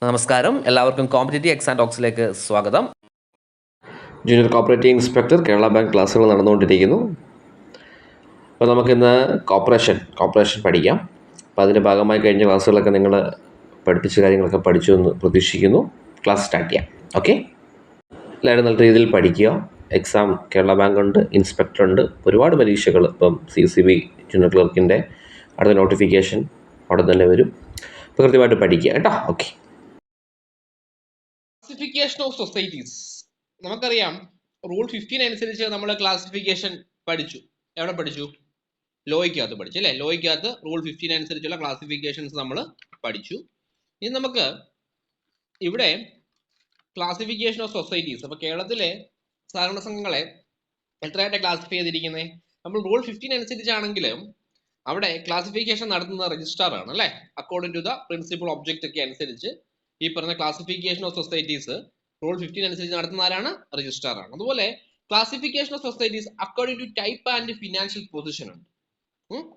നമസ്കാരം, എല്ലാവർക്കും competitive exam ടോക്സിലേക്ക് സ്വാഗതം. Junior cooperative inspector Kerala bank ക്ലാസ്സുകൾ നടന്നുകൊണ്ടിരിക്കുന്നു. അപ്പോൾ നമുക്കിന്ന് കോപ്പറേഷൻ പഠിക്കാം. അപ്പോൾ അതിൻ്റെ ഭാഗമായി കഴിഞ്ഞ ക്ലാസ്സുകളൊക്കെ നിങ്ങൾ പഠിപ്പിച്ച കാര്യങ്ങളൊക്കെ പഠിച്ചു എന്ന് പ്രതീക്ഷിക്കുന്നു. ക്ലാസ് സ്റ്റാർട്ട് ചെയ്യാം. ഓക്കെ, എല്ലാവരും നല്ല രീതിയിൽ പഠിക്കുക. എക്സാം കേരള ബാങ്ക് ഉണ്ട്, ഇൻസ്പെക്ടർ ഉണ്ട്, ഒരുപാട് പരീക്ഷകൾ ഇപ്പം CCB ജൂനിയർ ക്ലർക്കിൻ്റെ അടുത്ത നോട്ടിഫിക്കേഷൻ അവിടെ തന്നെ വരും. അപ്പോൾ കൃത്യമായിട്ട് പഠിക്കുക കേട്ടോ. ഓക്കെ, ക്ലാസിഫിക്കേഷൻ ഓഫ് സൊസൈറ്റീസ് നമുക്കറിയാം. റൂൾ 15 അനുസരിച്ച് നമ്മൾ ക്ലാസിഫിക്കേഷൻ പഠിച്ചു. എവിടെ പഠിച്ചു? ലോയ്ക്കകത്ത് പഠിച്ചു അല്ലേ? ലോയ്ക്കകത്ത് റൂൾ 15 അനുസരിച്ചുള്ള ക്ലാസിഫിക്കേഷൻസ് നമ്മൾ പഠിച്ചു. ഇനി നമുക്ക് ഇവിടെ ക്ലാസിഫിക്കേഷൻ ഓഫ് സൊസൈറ്റീസ്, അപ്പൊ കേരളത്തിലെ സഹകരണ സംഘങ്ങളെ എത്രയായിട്ട് ക്ലാസിഫൈ ചെയ്തിരിക്കുന്നത്? നമ്മൾ റൂൾ 15 അനുസരിച്ചാണെങ്കിലും അവിടെ ക്ലാസിഫിക്കേഷൻ നടത്തുന്ന രജിസ്ട്രാർ ആണ് അല്ലേ? According to the principal object ഒക്കെ അനുസരിച്ച് ഈ പറഞ്ഞ ക്ലാസിഫിക്കേഷൻ ഓഫ് സൊസൈറ്റീസ് റൂൾ 15 അനുസരിച്ച് നടത്തുന്ന ആരാണ്? രജിസ്ട്രാർ ആണ്. അതുപോലെ classification of societies according to type and financial position ഉണ്ട്,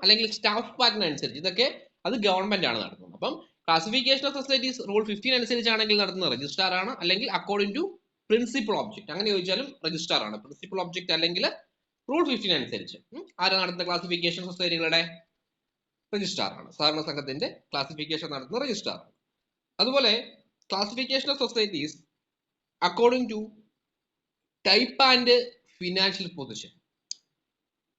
അല്ലെങ്കിൽ സ്റ്റാഫ് പാറ്റേൺ അനുസരിച്ച്. ഇതൊക്കെ അത് ഗവൺമെന്റ് ആണ് നടത്തുന്നത്. അപ്പം ക്ലാസിഫിക്കേഷൻ ഓഫ് സൊസൈറ്റീസ് റൂൾ 15 അനുസരിച്ചാണെങ്കിൽ നടത്തുന്ന രജിസ്ട്രാർ ആണ്, അല്ലെങ്കിൽ അക്കോർഡിംഗ് ടു പ്രിൻസിപ്പൽ ഒബ്ജക്ട്. അങ്ങനെ ചോദിച്ചാലും രജിസ്ട്രാർ ആണ്. പ്രിൻസിപ്പൽ ഒബ്ജക്ട് അല്ലെങ്കിൽ റൂൾ 15 അനുസരിച്ച് ആരാ നടത്തുന്ന ക്ലാസിഫിക്കേഷൻ സൊസൈറ്റികളുടെ? രജിസ്ട്രാർ ആണ്. സഹകരണ സംഘത്തിന്റെ ക്ലാസിഫിക്കേഷൻ നടത്തുന്ന രജിസ്ട്രാർ ആണ്. അതുപോലെ classification of societies according to type and financial position.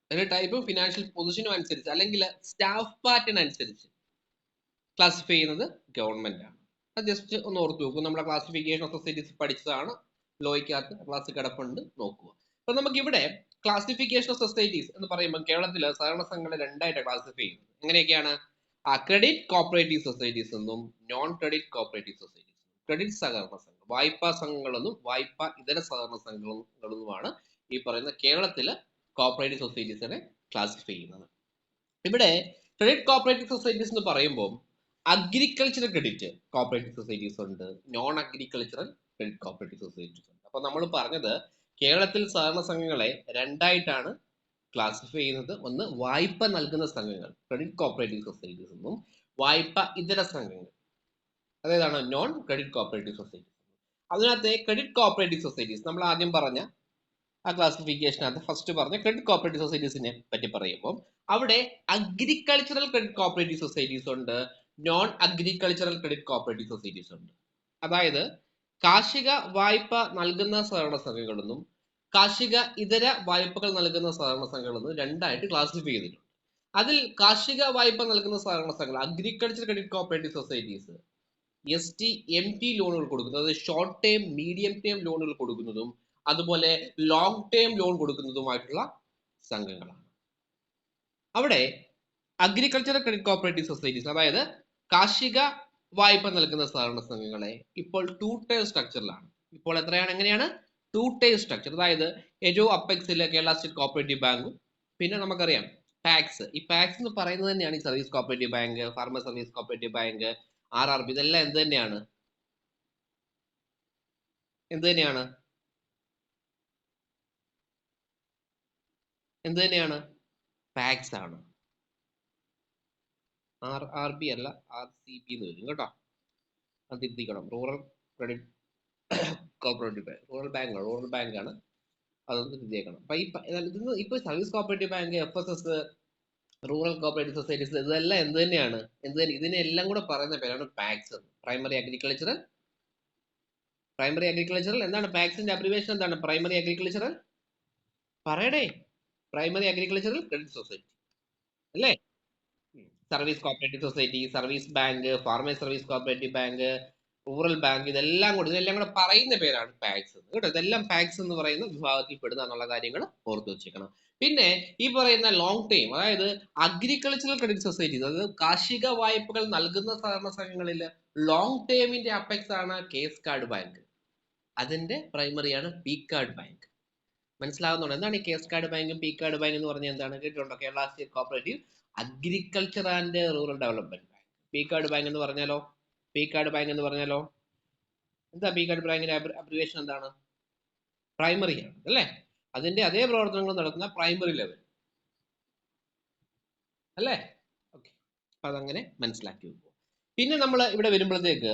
അതിന്റെ ടൈപ്പും ഫിനാൻഷ്യൽ പൊസിഷനും അനുസരിച്ച് അല്ലെങ്കിൽ സ്റ്റാഫ് പാറ്റേൺ അനുസരിച്ച് ക്ലാസിഫൈ ചെയ്യുന്നത് ഗവൺമെന്റ് ആണ്. അത് ജസ്റ്റ് ഒന്ന് ഓർത്ത് നോക്കൂ. നമ്മുടെ ക്ലാസിഫിക്കേഷൻ ഓഫ് സൊസൈറ്റീസ് പഠിച്ചതാണ്, ലോയ്ക്കകത്ത് ക്ലാസ് കിടപ്പുണ്ട്, നോക്കുക. അപ്പൊ നമുക്ക് ഇവിടെ ക്ലാസിഫിക്കേഷൻ ഓഫ് സൊസൈറ്റീസ് എന്ന് പറയുമ്പോൾ കേരളത്തിലെ സഹകരണ സംഘങ്ങളെ രണ്ടായിട്ട് ക്ലാസിഫൈ ചെയ്യുന്നത്. എങ്ങനെയൊക്കെയാണ്? ക്രെഡിറ്റ് കോപ്പറേറ്റീവ് സൊസൈറ്റീസ് എന്നും non credit cooperative societies. Credit സഹകരണ സംഘം, വായ്പാ സംഘങ്ങളെന്നും വായ്പാ ഇതര സഹകരണ സംഘങ്ങളെന്നുമാണ് ഈ പറയുന്ന കേരളത്തിലെ കോപ്പറേറ്റീവ് സൊസൈറ്റീസിനെ ക്ലാസിഫൈ ചെയ്യുന്നത്. ഇവിടെ ക്രെഡിറ്റ് കോപ്പറേറ്റീവ് സൊസൈറ്റീസ് എന്ന് പറയുമ്പോൾ അഗ്രികൾച്ചറൽ ക്രെഡിറ്റ് കോപ്പറേറ്റീവ് സൊസൈറ്റീസ് ഉണ്ട്, non agricultural credit cooperative societies ഉണ്ട്. അപ്പൊ നമ്മൾ പറഞ്ഞത് കേരളത്തിൽ സഹകരണ സംഘങ്ങളെ രണ്ടായിട്ടാണ് ക്ലാസിഫൈ ചെയ്യുന്നത്. ഒന്ന് വായ്പ നൽകുന്ന സംഘങ്ങൾ, ക്രെഡിറ്റ് കോപ്പറേറ്റീവ് സൊസൈറ്റീസ് എന്നും വായ്പ ഇതര സംഘങ്ങൾ, അതേതാണ് നോൺ ക്രെഡിറ്റ് കോപ്പറേറ്റീവ് സൊസൈറ്റീസ്. അതിനകത്തെ ക്രെഡിറ്റ് കോപ്പറേറ്റീവ് സൊസൈറ്റീസ് നമ്മൾ ആദ്യം പറഞ്ഞ ആ ക്ലാസിഫിക്കേഷനകത്ത് ഫസ്റ്റ് പറഞ്ഞ ക്രെഡിറ്റ് കോപ്പറേറ്റീവ് സൊസൈറ്റീസിനെ പറ്റി പറയുമ്പോൾ അവിടെ അഗ്രികൾച്ചറൽ ക്രെഡിറ്റ് കോപ്പറേറ്റീവ് സൊസൈറ്റീസ് ഉണ്ട്, non agricultural credit cooperative societies ഉണ്ട്. അതായത് കാർഷിക വായ്പ നൽകുന്ന സഹകരണ സംഘങ്ങളെന്നും കാർഷിക ഇതര വായ്പകൾ നൽകുന്ന സഹകരണ സംഘങ്ങളെന്നും രണ്ടായിട്ട് ക്ലാസിഫൈ ചെയ്തിട്ടുണ്ട്. അതിൽ കാർഷിക വായ്പ നൽകുന്ന സഹകരണ സംഘങ്ങൾ agriculture credit cooperative societies ST MT ലോണുകൾ കൊടുക്കുന്നത്, അതായത് ഷോർട്ട് ടേം മീഡിയം ടേം ലോണുകൾ കൊടുക്കുന്നതും അതുപോലെ ലോങ് ടേം ലോൺ കൊടുക്കുന്നതുമായിട്ടുള്ള സംഘങ്ങളാണ്. അവിടെ അഗ്രികൾച്ചറൽ ക്രെഡിറ്റ് കോപ്പറേറ്റീവ് സൊസൈറ്റീസ്, അതായത് കാർഷിക വായ്പ നൽകുന്ന സഹകരണ സംഘങ്ങളെ ഇപ്പോൾ 2 ടയർ സ്ട്രക്ചറിലാണ്. ഇപ്പോൾ എത്രയാണ്? എങ്ങനെയാണ്? 2 ടയർ സ്ട്രക്ചർ. അതായത് ഏറ്റവും അപ്പെക്സിലെ കേരള സ്റ്റേറ്റ് കോപ്പറേറ്റീവ് ബാങ്കും പിന്നെ നമുക്കറിയാം പാക്സ്. ഈ പാക്സ് എന്ന് പറയുന്നത് തന്നെയാണ് ഈ service cooperative bank, farmer service cooperative bank, RRB. ഇതെല്ലാം എന്ത് തന്നെയാണ്? എന്ത് തന്നെയാണ്? എന്ത് തന്നെയാണ്? പാക്സ് ആണ്. RRB അല്ല, RCB എന്ന് വരും കേട്ടോ. അത് തിരുത്തിക്കണം. Rural credit cooperative bank, rural bank ആണ്. അതൊന്ന് തിരിച്ചേക്കണം. അപ്പൊ ഇപ്പൊ service cooperative bank, FSS, rural cooperative societies, ഇതെല്ലാം എന്ത് തന്നെയാണ്? ഇതിനെല്ലാം കൂടെ പറയുന്ന പേരാണ് പാക്സ്. പ്രൈമറി അഗ്രികൾച്ചറൽ എന്താണ് പാക്സിന്റെ അബ്രിവേഷൻ? എന്താണ് പ്രൈമറി അഗ്രികൾച്ചറൽ? പറയടേ. പ്രൈമറി അഗ്രികൾച്ചറൽ ക്രെഡിറ്റ് സൊസൈറ്റി അല്ലേ? Service cooperative society, service bank, farmers service cooperative bank, rural bank, ഇതെല്ലാം കൂടെ പറയുന്ന പേരാണ് പാക്സ് കേട്ടോ. ഇതെല്ലാം പാക്സ് എന്ന് പറയുന്ന വിഭാഗത്തിൽ പെടുന്ന എന്നുള്ള കാര്യങ്ങൾ ഓർത്ത് വെച്ചേക്കണം. പിന്നെ ഈ പറയുന്ന ലോങ് ടൈം, അതായത് അഗ്രികൾച്ചറൽ ക്രെഡിറ്റ് സൊസൈറ്റീസ്, അതായത് കാർഷിക വായ്പകൾ നൽകുന്ന സഹകരണ സംഘങ്ങളിൽ ലോങ് ടേമിന്റെ അപ്പെക്സ് ആണ് കേസ് കാർഡ് ബാങ്ക്. അതിന്റെ പ്രൈമറിയാണ് പി കാർഡ് ബാങ്ക്. മനസ്സിലാവുന്നുണ്ടോ? എന്താണ് ഈ കേസ് കാർഡ് ബാങ്കും പി കാർഡ് ബാങ്ക് എന്ന് പറഞ്ഞാൽ എന്താണ്? കേട്ടിട്ടുണ്ടോ? Kerala state cooperative agriculture and rural development bank. P card bank എന്ന് പറഞ്ഞാലോ? എന്താ പി കാർഡ് ബാങ്കിന്റെ അബ്രിവേഷൻ? എന്താണ്? പ്രൈമറി ആണ് അല്ലേ? അതിന്റെ അതേ പ്രവർത്തനങ്ങൾ നടത്തുന്ന പ്രൈമറി ലെവൽ അല്ലേ? ഓക്കെ, അതങ്ങനെ മനസ്സിലാക്കി വെക്കുക. പിന്നെ നമ്മൾ ഇവിടെ വരുമ്പോഴത്തേക്ക്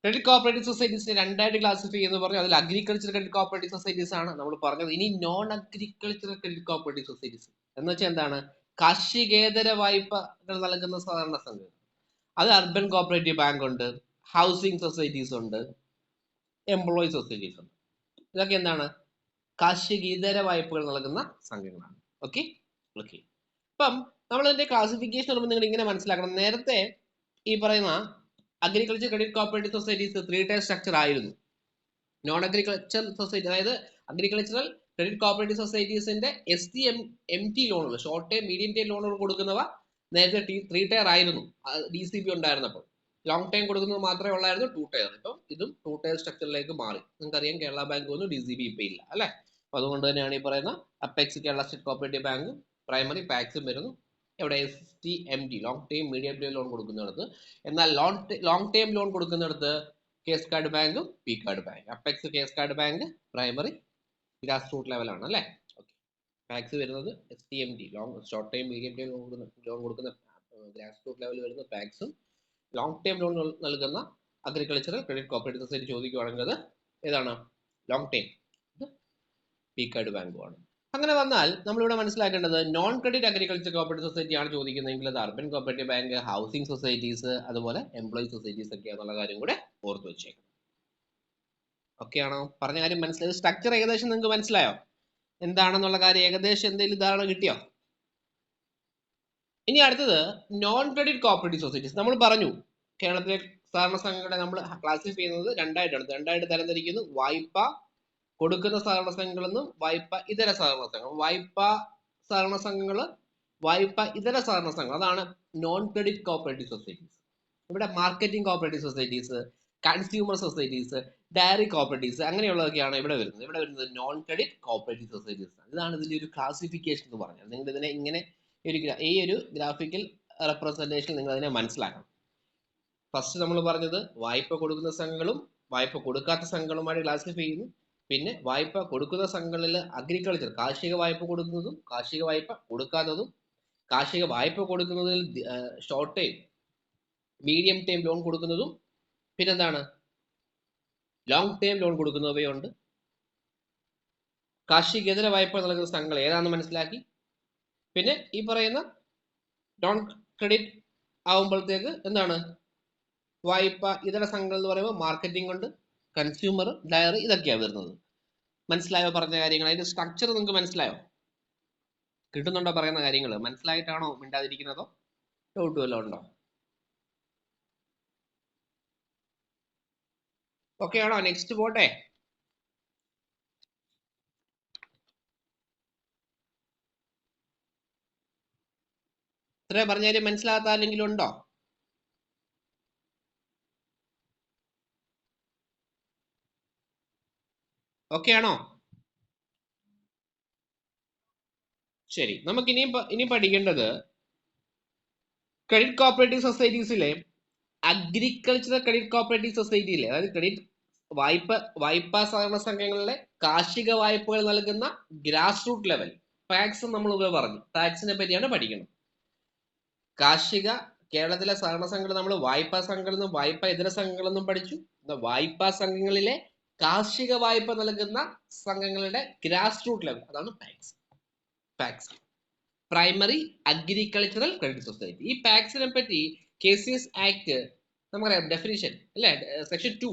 ക്രെഡിറ്റ് കോപ്പറേറ്റീവ് സൊസൈറ്റീസിനെ രണ്ടായിട്ട് ക്ലാസിഫൈ എന്ന് പറഞ്ഞു. അതിൽ അഗ്രികൾച്ചർ ക്രെഡിറ്റ് കോപ്പറേറ്റീവ് സൊസൈറ്റീസ് ആണ് നമ്മൾ പറഞ്ഞത്. ഇനി non agricultural credit cooperative societies എന്ന് വെച്ചാൽ എന്താണ്? കാർഷികേതര വായ്പകൾ നൽകുന്ന സഹകരണ സംഘങ്ങൾ. അത് അർബൻ കോപ്പറേറ്റീവ് ബാങ്ക് ഉണ്ട്, ഹൗസിംഗ് സൊസൈറ്റീസ് ഉണ്ട്, എംപ്ലോയി സൊസൈറ്റീസ് ഉണ്ട്. ഇതൊക്കെ എന്താണ്? കാർഷികേതര വായ്പകൾ നൽകുന്ന സംഘങ്ങളാണ്. Okay okay. അപ്പം നമ്മൾ ഇതിന്റെ ക്ലാസിഫിക്കേഷൻ വരുമ്പോൾ നിങ്ങൾ ഇങ്ങനെ മനസ്സിലാക്കണം. നേരത്തെ ഈ പറയുന്ന agriculture credit cooperative societies 3 tier structure ആയിരുന്നു. നോൺ അഗ്രികൾച്ചർ സൊസൈറ്റി, അതായത് അഗ്രികൾച്ചറൽ ക്രെഡിറ്റ് കോപ്പറേറ്റീവ് സൊസൈറ്റീസിന്റെ STMT ലോണുകൾ, ഷോർട്ട് ടൈം മീഡിയം ടൈം ലോണുകൾ കൊടുക്കുന്നവ നേരത്തെ 3 ടയർ ആയിരുന്നു. DCB ഉണ്ടായിരുന്നപ്പോൾ. ലോങ് ടൈം കൊടുക്കുന്നത് മാത്രമേ ഉള്ളായിരുന്നു 2 ടയർ. ഇപ്പം ഇതും 2 ടയർ സ്ട്രക്ചറിലേക്ക് മാറി. നിങ്ങൾക്കറിയാം കേരള ബാങ്ക് ഒന്നും DCB ഇപ്പം ഇല്ല അല്ലെ. അപ്പൊ അതുകൊണ്ട് തന്നെയാണ് ഈ പറയുന്ന അപ്പെക്സ് കേരള സ്റ്റേറ്റ് കോപ്പറേറ്റീവ് ബാങ്കും പ്രൈമറി പാക്സും വരുന്നു. എവിടെ? STMT long time medium time loan കൊടുക്കുന്നിടത്ത്. എന്നാൽ ലോങ് ടൈം ലോൺ കൊടുക്കുന്നിടത്ത് കേസ് കാർഡ് ബാങ്കും PCARD bank. Apex KSCARD bank, primary grass root ലെവലാണ് അല്ലേ. ഓക്കെ. പാക്സ് വരുന്നത് STMT long short time medium time loan കൊടുക്കുന്ന ഗ്രാസ് റൂട്ട് ലെവൽ വരുന്ന പാക്സും, ലോങ് ടൈം ലോൺ നൽകുന്ന അഗ്രികൾച്ചറൽ ക്രെഡിറ്റ് കോപ്പറേറ്റീവ് സൊസൈറ്റി ചോദിക്കുകയാണെങ്കിൽ അത് ഏതാണ്? Long time P card ബാങ്കുമാണ്. അങ്ങനെ വന്നാൽ നമ്മളിവിടെ മനസ്സിലാക്കേണ്ടത് non credit agriculture cooperative society ആണ് ചോദിക്കുന്നതെങ്കിൽ അത് urban cooperative bank, housing societies, അതുപോലെ എംപ്ലോയി സൊസൈറ്റീസ് ഒക്കെ എന്നുള്ള കാര്യം കൂടെ ഓർത്ത് വെച്ചേക്കണം. ഓക്കെ ആണോ? പറഞ്ഞ കാര്യം മനസ്സിലായത്? സ്ട്രക്ചർ ഏകദേശം നിങ്ങൾക്ക് മനസ്സിലായോ? എന്താണെന്നുള്ള കാര്യം ഏകദേശം എന്തെങ്കിലും ധാരണ കിട്ടിയോ? ഇനി അടുത്തത് നോൺ ക്രെഡിറ്റ് കോപ്പറേറ്റീവ് സൊസൈറ്റീസ്. നമ്മൾ പറഞ്ഞു കേരളത്തിലെ സഹകരണ സംഘങ്ങളെ നമ്മൾ ക്ലാസിഫൈ ചെയ്യുന്നത് രണ്ടായിട്ട് തരംതിരിക്കുന്നു. വായ്പ കൊടുക്കുന്ന സഹകരണ സംഘങ്ങളെന്നും വായ്പ ഇതര സഹകരണ സംഘങ്ങൾ. വായ്പ സഹകരണ സംഘങ്ങൾ, വായ്പ ഇതര സഹകരണ സംഘങ്ങൾ, അതാണ് നോൺ ക്രെഡിറ്റ് കോപ്പറേറ്റീവ് സൊസൈറ്റീസ്. ഇവിടെ marketing cooperative societies, consumer societies, dairy cooperatives അങ്ങനെയുള്ളതൊക്കെയാണ് ഇവിടെ വരുന്നത്. ഇവിടെ വരുന്നത് നോൺ ക്രെഡിറ്റ് കോപ്പറേറ്റീവ് സൊസൈറ്റീസ്. ഇതാണ് ഇതിന്റെ ഒരു ക്ലാസിഫിക്കേഷൻ എന്ന് പറഞ്ഞത്. നിങ്ങൾ ഇതിനെ ഇങ്ങനെ ഈ ഒരു ഗ്രാഫിക്കൽ റെപ്രസെന്റേഷൻ നിങ്ങൾ അതിനെ മനസ്സിലാക്കണം. ഫസ്റ്റ് നമ്മൾ പറഞ്ഞത് വായ്പ കൊടുക്കുന്ന സംഘങ്ങളും വായ്പ കൊടുക്കാത്ത സംഘങ്ങളുമായിട്ട് ക്ലാസിഫൈ ചെയ്യുന്നു. പിന്നെ വായ്പ കൊടുക്കുന്ന സംഘങ്ങളിൽ അഗ്രികൾച്ചർ കാർഷിക വായ്പ കൊടുക്കുന്നതും കാർഷിക വായ്പ കൊടുക്കാത്തതും, കാർഷിക വായ്പ കൊടുക്കുന്നതിൽ short time medium time loan കൊടുക്കുന്നതും, പിന്നെന്താണ് ലോങ് ടൈം ലോൺ കൊടുക്കുന്നവയുണ്ട്. കാർഷികേതര വായ്പ നൽകുന്ന സംഘങ്ങൾ ഏതാണെന്ന് മനസ്സിലാക്കി. പിന്നെ ഈ പറയുന്ന നോൺ ക്രെഡിറ്റ് ആവുമ്പോഴത്തേക്ക് എന്താണ് വായ്പ ഇതര സംഘങ്ങൾ എന്ന് പറയുമ്പോൾ മാർക്കറ്റിംഗ് ഉണ്ട്, കൺസ്യൂമർ, ഡയറി, ഇതൊക്കെയാണ് വരുന്നത്. മനസ്സിലായോ പറഞ്ഞ കാര്യങ്ങൾ? അതിന്റെ സ്ട്രക്ചർ നിങ്ങൾക്ക് മനസ്സിലായോ? കിട്ടുന്നുണ്ടോ പറയുന്ന കാര്യങ്ങൾ? മനസ്സിലായിട്ടാണോ മിണ്ടാതിരിക്കുന്നതോ ഡൗട്ട് വല്ലതും ഉണ്ടോ? ഓക്കെ ആണോ? നെക്സ്റ്റ് പോട്ടെ. ഇത്രയും പറഞ്ഞ കാര്യം മനസ്സിലാകാത്ത ആരെങ്കിലും ഉണ്ടോ? ഓക്കെ ആണോ? ശരി, നമുക്ക് ഇനി പഠിക്കേണ്ടത് ക്രെഡിറ്റ് കോപ്പറേറ്റീവ് സൊസൈറ്റീസിലെ അഗ്രികൾച്ചറൽ ക്രെഡിറ്റ് കോപ്പറേറ്റീവ് സൊസൈറ്റിയിലെ, അതായത് ക്രെഡിറ്റ് വായ്പാ സഹകരണ സംഘങ്ങളിലെ കാർഷിക വായ്പകൾ നൽകുന്ന ഗ്രാസ് റൂട്ട് ലെവൽ പാക്സ് നമ്മൾ പറഞ്ഞു. പാക്സിനെ പറ്റിയാണ് പഠിക്കുന്നത്. കേരളത്തിലെ സഹകരണ സംഘങ്ങൾ നമ്മൾ വായ്പാ സംഘങ്ങളിൽ നിന്നും വായ്പ ഇതര സംഘങ്ങളിൽ നിന്നും പഠിച്ചു. വായ്പാ സംഘങ്ങളിലെ കാർഷിക വായ്പ നൽകുന്ന സംഘങ്ങളുടെ ഗ്രാസ് റൂട്ട് ലെവൽ, അതാണ് PACS. Primary agricultural credit society. ഈ പാക്സിനെ പറ്റി KCS ആക്ട് നമുക്കറിയാം, ഡെഫിനിഷൻ അല്ലെ, സെക്ഷൻ 2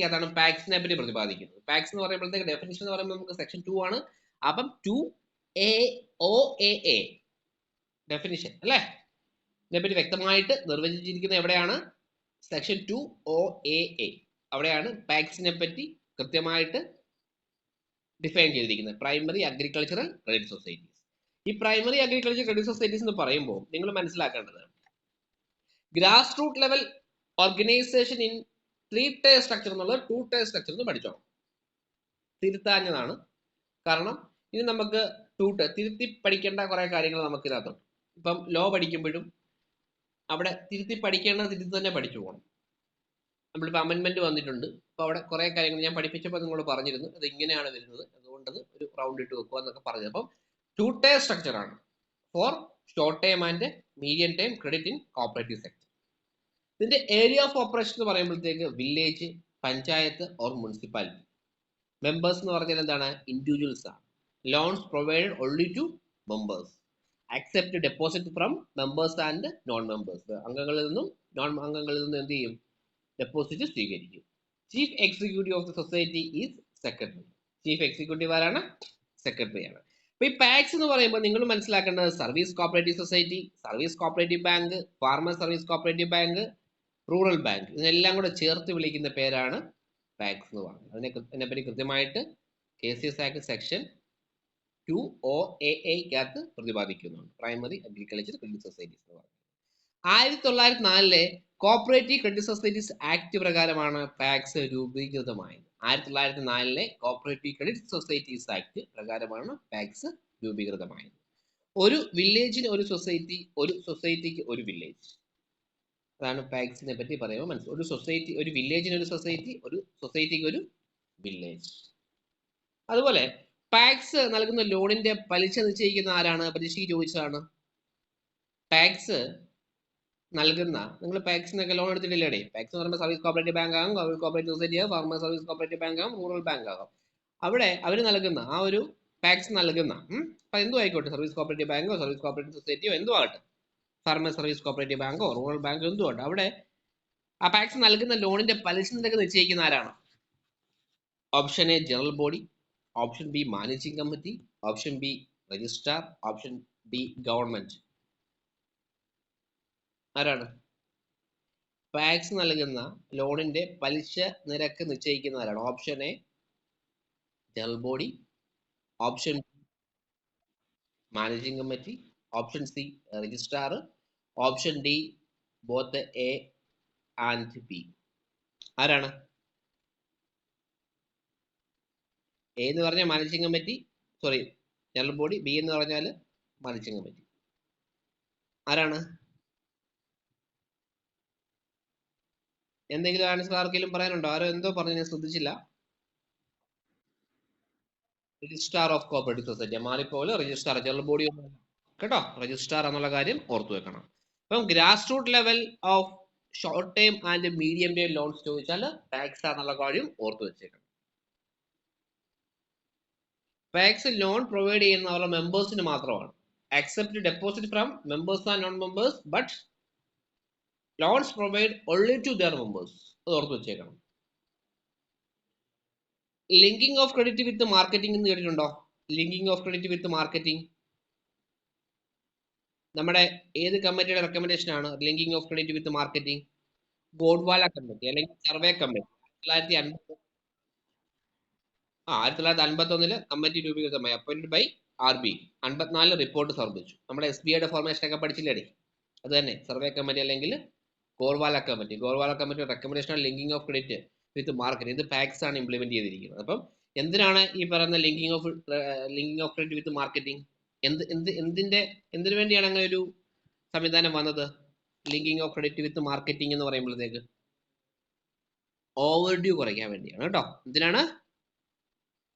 അതാണ് പാക്സിനെ പറ്റി പ്രതിപാദിക്കുന്നത്. പാക്സ് എന്ന് പറയുമ്പോഴത്തേക്ക് ഡെഫിനിഷൻ എന്ന് പറയുമ്പോൾ നമുക്ക് സെക്ഷൻ 2 ആണ്. അപ്പം 2A ഡെഫിനിഷൻ അല്ലെ, ഇതിനെപ്പറ്റി വ്യക്തമായിട്ട് നിർവചിച്ചിരിക്കുന്നത് എവിടെയാണ്? Section 2OAA. അവിടെയാണ് പാക്സിനെ പറ്റി കൃത്യമായിട്ട് ഡിഫൈൻ ചെയ്തിരിക്കുന്നത്. Primary agricultural credit societies. ഈ പ്രൈമറി അഗ്രികൾച്ചർ ക്രെഡിറ്റ് സൊസൈറ്റീസ് എന്ന് പറയുമ്പോൾ നിങ്ങൾ മനസ്സിലാക്കേണ്ടത് grass root level organisation in 3 tier structure എന്നുള്ളത് 2 ടയർ സ്ട്രക്ചർ എന്ന് പഠിച്ചോണം. തിരുത്താഞ്ഞതാണ്. കാരണം ഇനി നമുക്ക് തിരുത്തി പഠിക്കേണ്ട കുറെ കാര്യങ്ങൾ നമുക്ക് ഇതിനകത്തുണ്ട്. ഇപ്പം ലോ പഠിക്കുമ്പോഴും അവിടെ തിരുത്തി തന്നെ പഠിച്ചു പോകണം. നമ്മളിപ്പോൾ അമെൻമെന്റ് വന്നിട്ടുണ്ട്. അപ്പോൾ അവിടെ കുറെ കാര്യങ്ങൾ ഞാൻ പഠിപ്പിച്ചപ്പോൾ നിങ്ങളോട് പറഞ്ഞിരുന്നു, അത് ഇങ്ങനെയാണ് വരുന്നത്, അതുകൊണ്ട് ഒരു റൗണ്ട് ഇട്ട് വെക്കുക എന്നൊക്കെ പറഞ്ഞത്. അപ്പം 2 ടയർ സ്ട്രക്ചർ ആണ് for short time and medium time credit in cooperative sector. ഇതിന്റെ ഏരിയ ഓഫ് ഓപ്പറേഷൻ എന്ന് പറയുമ്പോഴത്തേക്ക് village, panchayat or municipality. Members എന്ന് പറഞ്ഞാൽ എന്താണ്? ഇൻഡിവിജ്വൽസ് ആണ്. Loans provide only to members. Accept deposit from members and non members. അംഗങ്ങളിൽ നിന്നും നോൺ അംഗങ്ങളിൽ നിന്നും എന്ത് ചെയ്യും? ഡെപ്പോസിറ്റ് സ്വീകരിക്കും. Chief executive of the society is secretary. Chief executive ആരാണ്? സെക്രട്ടറി ആണ്. അപ്പൊ ഈ പാക്സ് എന്ന് പറയുമ്പോൾ നിങ്ങൾ മനസ്സിലാക്കേണ്ടത് service cooperative society, service cooperative bank, farmer service cooperative bank, rural bank, ഇതിനെല്ലാം കൂടെ ചേർത്ത് വിളിക്കുന്ന പേരാണ് പാക്സ് എന്ന് പറയുന്നത്. അതിനെപ്പറ്റി കൃത്യമായിട്ട് KCS ആക്ട് സെക്ഷൻ 2OAA പ്രതിപാദിക്കുന്നുണ്ട്. പ്രൈമറി അഗ്രികൾച്ചർ ക്രെഡിറ്റ് സൊസൈറ്റീസ് എന്ന് പറയുന്നത്. 1904 കോപ്പറേറ്റീവ് ക്രെഡിറ്റ് സൊസൈറ്റീസ് ആക്ട് പ്രകാരമാണ് പാക്സ് രൂപീകൃതമായത്. 1904 കോപ്പറേറ്റീവ് ക്രെഡിറ്റ് സൊസൈറ്റീസ് ആക്ട് പ്രകാരമാണ് പാക്സ് രൂപീകൃതമായത്. ഒരു വില്ലേജിന് ഒരു സൊസൈറ്റി, ഒരു സൊസൈറ്റിക്ക് ഒരു വില്ലേജ്. അതാണ് പാക്സിനെ പറ്റി പറയുമ്പോൾ മനസ്സിലാവും. ഒരു സൊസൈറ്റി, ഒരു വില്ലേജിന് ഒരു സൊസൈറ്റി, ഒരു സൊസൈറ്റിക്ക് ഒരു വില്ലേജ്. അതുപോലെ പാക്സ് നൽകുന്ന ലോണിന്റെ പലിശ നിശ്ചയിക്കുന്ന ആരാണ്? പരീക്ഷയ്ക്ക് ചോദിച്ചതാണ്. പാക്സ് നൽകുന്ന, നിങ്ങൾ പാക്സിനൊക്കെ ലോൺ എടുത്തിട്ടില്ലേ? പാക്സ് എന്ന് പറയുമ്പോൾ സർവീസ് കോപ്പറേറ്റീവ് ബാങ്ക് ആകും, കോപ്പറേറ്റീവ് സൊസൈറ്റി ആകും, ഫാർമർ സർവീസ് കോപ്പറേറ്റീവ് ബാങ്ക് ആകും, റൂറൽ ബാങ്ക് ആകും. അവിടെ അവർ നൽകുന്ന ആ ഒരു പാക്സ് നൽകുന്ന അപ്പൊ എന്തും ആയിക്കോട്ടെ, സർവീസ് കോപ്പറേറ്റീവ് ബാങ്കോ സർവീസ് കോപ്പറേറ്റീവ് സൊസൈറ്റിയോ എന്തോ ആകട്ടെ, ഫാർമർ സർവീസ് കോപ്പറേറ്റീവ് ബാങ്കോ റൂറൽ ബാങ്കോ എന്തോ ആകട്ടെ, അവിടെ ആ പാക്സ് നൽകുന്ന ലോണിന്റെ പലിശ നിരക്ക് നിശ്ചയിക്കുന്ന ആരാണ്? Option A general body, option B managing committee, option B registrar, option D government. ആരാണ്? പാക്സ് നൽകുന്ന ലോണിന്റെ പലിശ നിരക്ക് നിശ്ചയിക്കുന്ന ആരാണ്? Option A general body, option managing committee, option C registrar, option D both A and B. ആരാണ്? A എന്ന് പറഞ്ഞാൽ managing committee, sorry general body, B എന്ന് പറഞ്ഞാൽ മാനേജിംഗ് കമ്മിറ്റി. ആരാണ്? എന്തെങ്കിലും ആൻസർ ആർക്കെങ്കിലും പറയാനുണ്ടോ? ആരോ എന്തോ പറഞ്ഞു, ഞാൻ ശ്രദ്ധിച്ചില്ല. Registrar of cooperative society. മാറിപ്പോലെ രജിസ്ട്രാർ, ജനറൽ ബോഡി ഒന്നും കേട്ടോ, രജിസ്ട്രാർ എന്നുള്ള കാര്യം ഓർത്തു വെക്കണം. അപ്പം grass root level of short time and medium time loans ചോദിച്ചാൽ പാക്സ് എന്നുള്ള കാര്യം ഓർത്തു വെച്ചേക്കണം. പാക്സ് ലോൺ പ്രൊവൈഡ് ചെയ്യുന്ന അവരുടെ മെമ്പേഴ്സിന് മാത്രമാണ്. Accept deposit from members and non members, but loans provide only to their members. അത് ഓർത്തു വെച്ചേക്കണം. Linking of credit with marketing എന്ന് കേട്ടിട്ടുണ്ടോ? Linking of credit with marketing നമ്മുടെ ഏത് കമ്മിറ്റിയുടെ റെക്കമെൻഡേഷൻ ആണ്? Linking of credit with marketing Gorwala committee അല്ലെങ്കിൽ സർവേ കമ്മിറ്റി. 1951 കമ്മിറ്റി രൂപീകൃതമായി, അപ്പോയിന്റഡ് ബൈ RB. 54 റിപ്പോർട്ട് സമർപ്പിച്ചു. നമ്മുടെ SBIയുടെ ഫോർമേഷൻ ഒക്കെ പഠിച്ചില്ലേ? അത് തന്നെ സർവേ കമ്മിറ്റി അല്ലെങ്കിൽ Gorwala committee. Gorwala committee recommendation ആണ് linking of credit with market. ഇത് പാക്സ് ആണ് ഇംപ്ലിമെന്റ് ചെയ്തിരിക്കുന്നത്. അപ്പം എന്തിനാണ് ഈ പറയുന്ന linking of credit with marketing? എന്തിനു വേണ്ടിയാണ് അങ്ങനെ ഒരു സംവിധാനം വന്നത്? Linking of credit with marketing എന്ന് പറയുമ്പോഴത്തേക്ക് ഓവർ ഡ്യൂ കുറയ്ക്കാൻ വേണ്ടിയാണ് കേട്ടോ. എന്തിനാണ്?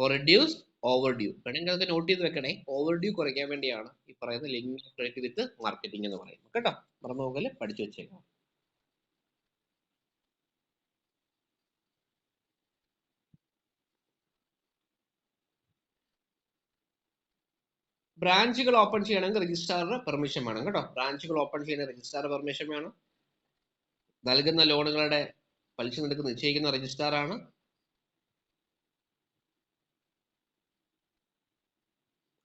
For reduce over due. വേണമെങ്കിൽ അതൊക്കെ നോട്ട് ചെയ്ത് വെക്കണേ. ഓവർ ഡ്യൂ കുറയ്ക്കാൻ വേണ്ടിയാണ് ഈ പറയുന്ന linking of credit with marketing എന്ന് പറയുന്നത് കേട്ടോ. മറന്നുപോകല്, പഠിച്ചു വെച്ചേക്കാം. ബ്രാഞ്ചുകൾ ഓപ്പൺ ചെയ്യണമെങ്കിൽ രജിസ്ട്രാറുടെ പെർമിഷൻ വേണം കേട്ടോ. ബ്രാഞ്ചുകൾ ഓപ്പൺ ചെയ്യുന്ന രജിസ്ട്രാറുടെ പെർമിഷൻ വേണം. നൽകുന്ന ലോണുകളുടെ പലിശ നിരക്ക് നിശ്ചയിക്കുന്ന രജിസ്ട്രാർ ആണ്.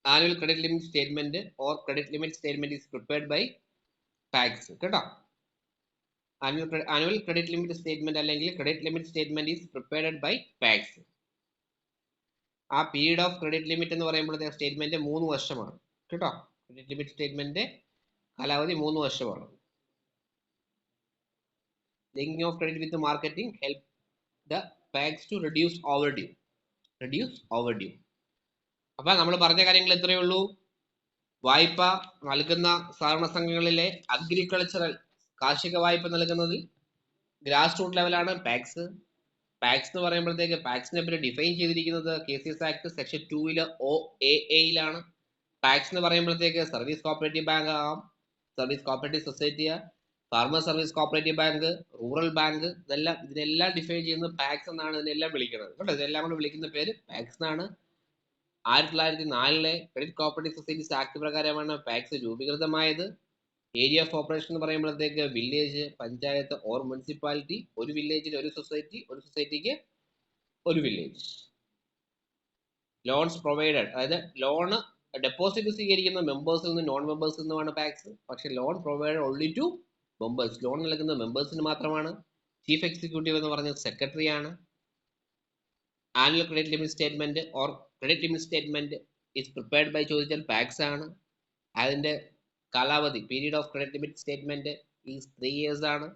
Annual credit limit statement or credit limit statement is prepared by PACS കേട്ടോ. ആനുവൽ ക്രെഡിറ്റ് ലിമിറ്റ് സ്റ്റേറ്റ്മെന്റ് അല്ലെങ്കിൽ credit limit statement is prepared by PACS. ആ പീരീഡ് ഓഫ് ക്രെഡിറ്റ് ലിമിറ്റ് എന്ന് പറയുമ്പോഴത്തെ സ്റ്റേറ്റ്മെന്റ് 3 വർഷമാണ് കേട്ടോ. ക്രെഡിറ്റ് ലിമിറ്റ് സ്റ്റേറ്റ്മെന്റ് കാലാവധി 3 വർഷമാണ്. Linking of credit with marketing help the PACS to reduce over due. അപ്പൊ നമ്മൾ പറഞ്ഞ കാര്യങ്ങൾ ഇത്രയേ ഉള്ളൂ. വായ്പ നൽകുന്ന സഹകരണ സംഘങ്ങളിലെ അഗ്രികൾച്ചറൽ കാർഷിക വായ്പ നൽകുന്നതിൽ ഗ്രാസ് റൂട്ട് ലെവലാണ് പാക്സ്. പാക്സ് എന്ന് പറയുമ്പോഴത്തേക്ക് പാക്സിനെ പറ്റി ഡിഫൈൻ ചെയ്തിരിക്കുന്നത് KCS act section 2 OAA. PACS എന്ന് പറയുമ്പോഴത്തേക്ക് സർവീസ് കോപ്പറേറ്റീവ് ബാങ്ക് ആകാം, service cooperative society, farmer service cooperative bank, rural bank, ഇതിനെല്ലാം ഡിഫൈൻ ചെയ്യുന്നത് പാക്സ് എന്നാണ് ഇതിനെല്ലാം വിളിക്കുന്നത് കേട്ടോ. ഇതെല്ലാം കൂടെ വിളിക്കുന്ന പേര് പാക്സ് എന്നാണ്. 1904 ക്രെഡിറ്റ് കോപ്പറേറ്റീവ് സൊസൈറ്റീസ് ആക്ട് പ്രകാരമാണ് പാക്സ് രൂപീകൃതമായത്. ഏരിയ ഓഫ് ഓപ്പറേഷൻ എന്ന് പറയുമ്പോഴത്തേക്ക് വില്ലേജ്, പഞ്ചായത്ത് ഓർ മുനിസിപ്പാലിറ്റി, ഒരു വില്ലേജിൽ ഒരു സൊസൈറ്റി, ഒരു സൊസൈറ്റിക്ക് ഒരു വില്ലേജ്. ലോൺസ് പ്രൊവൈഡഡ്, അതായത് ലോണ് ഡെപ്പോസിറ്റ് സ്വീകരിക്കുന്ന മെമ്പേഴ്സിൽ നിന്ന് നോൺ മെമ്പേഴ്സിൽ നിന്നുമാണ് പാക്സ്. പക്ഷേ loan provided only to members, loan നൽകുന്ന മെമ്പേഴ്സിന് മാത്രമാണ്. ചീഫ് എക്സിക്യൂട്ടീവ് എന്ന് പറഞ്ഞ സെക്രട്ടറി ആണ്. Annual credit limit statement or credit limit statement is prepared by ചോദിച്ചാൽ പാക്സ് ആണ്. അതിന്റെ കാലാവധി, period of credit limit statement is 3 years ആണ്.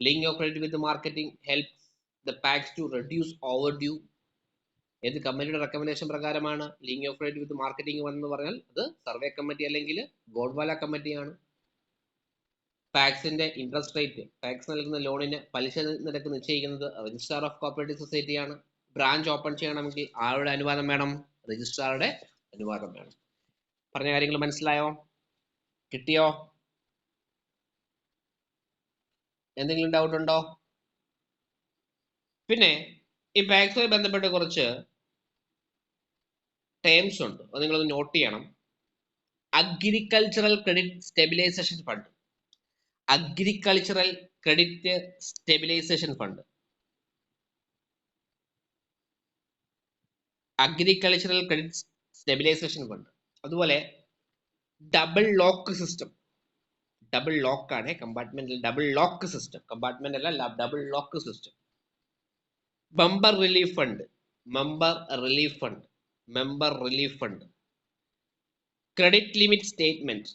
Link of credit with marketing helps the PACS to reduce over due. ഏത് കമ്മിറ്റിയുടെ recommendation പ്രകാരമാണ് link of credit with marketing വന്നെന്ന് പറഞ്ഞാൽ അത് സർവേ കമ്മിറ്റി അല്ലെങ്കിൽ ഗോഡ്വാല കമ്മിറ്റിയാണ്. പാക്സിന്റെ ഇൻട്രസ്റ്റ് റേറ്റ്, പാക്സ് നൽകുന്ന ലോണിന് പലിശ നിരക്ക് നിശ്ചയിക്കുന്നത് രജിസ്ട്രാർ ഓഫ് കോപ്പറേറ്റീവ് സൊസൈറ്റിയാണ്. ബ്രാഞ്ച് ഓപ്പൺ ചെയ്യണമെങ്കിൽ ആരുടെ അനുവാദം വേണം? രജിസ്ട്രാറുടെ അനുവാദം വേണം. പറഞ്ഞ കാര്യങ്ങൾ മനസ്സിലായോ? കിട്ടിയോ? എന്തെങ്കിലും ഡൗട്ട് ഉണ്ടോ? പിന്നെ ഈ പാക്സുമായി ബന്ധപ്പെട്ട് കുറച്ച് ടേംസ് ഉണ്ട്, അത് നിങ്ങളൊന്ന് നോട്ട് ചെയ്യണം. Agricultural credit stabilisation fund, agricultural credit stabilisation fund, agricultural credit stabilisation fund. അതുപോലെ double lock system, double lock ആണ് കമ്പാർട്ട്മെന്റിൽ, ഡബിൾ ലോക്ക് സിസ്റ്റം, കമ്പാർട്ട്മെന്റ് അല്ല, double lock system. Member relief fund, member relief fund, member relief fund. Credit limit statement,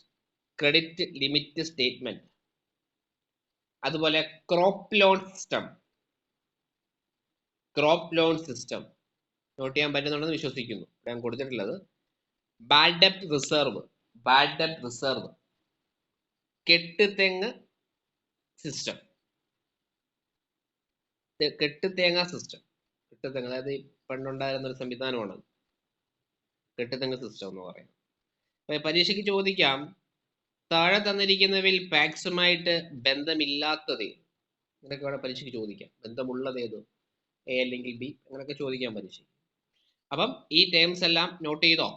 credit limit statement. അതുപോലെ crop loan system, crop loan system. Not ചെയ്യാൻ പറ്റുന്നുണ്ടെന്ന് വിശ്വസിക്കുന്നു, ഞാൻ കൊടുത്തിട്ടുള്ളത്. Bad ഡെപ്റ്റ് reserve, bad ഡെപ്റ്റ് reserve. കെട്ടുതെങ്ങ് system, കെട്ടുതേങ്ങ system. കെട്ടുതെങ്ങ് അതായത് പണ്ടുണ്ടായിരുന്ന ഒരു സംവിധാനമാണ് കെട്ടുതെങ്ങ് system എന്ന് പറയുന്നത്. പരീക്ഷയ്ക്ക് ചോദിക്കാം, താഴെ തന്നിരിക്കുന്നവയിൽ പാക്സുമായിട്ട് ബന്ധമില്ലാത്തത് ഇങ്ങനെയൊക്കെ വേണം പരീക്ഷയ്ക്ക് ചോദിക്കാം. ബന്ധമുള്ളത് ഏത്? എ അല്ലെങ്കിൽ ബി, അങ്ങനെയൊക്കെ ചോദിക്കാൻ പരീക്ഷയ്ക്ക്. അപ്പം ഈ ടേംസ് എല്ലാം നോട്ട് ചെയ്തോ?